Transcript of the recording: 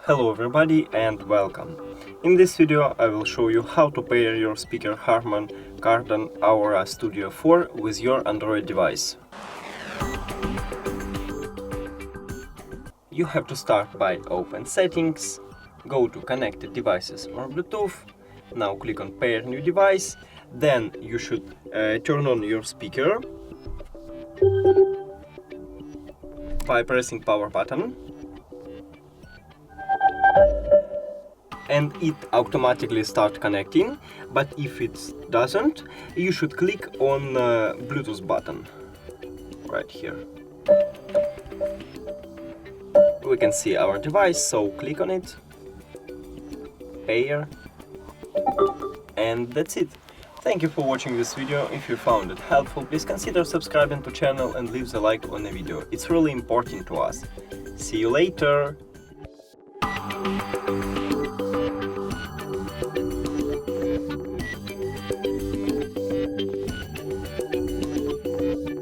Hello everybody and welcome. In this video I will show you how to pair your speaker Harman Kardon Aura Studio 4 with your Android device. You have to start by open settings, go to connected devices or Bluetooth, now click on pair new device, then you should turn on your speaker by pressing power button. And it automatically starts connecting, but if it doesn't, you should click on Bluetooth button right here. We can see our device, so click on it, pair, and that's it. Thank you for watching this video. If you found it helpful, please consider subscribing to the channel and leave a like on the video. It's really important to us. See you later!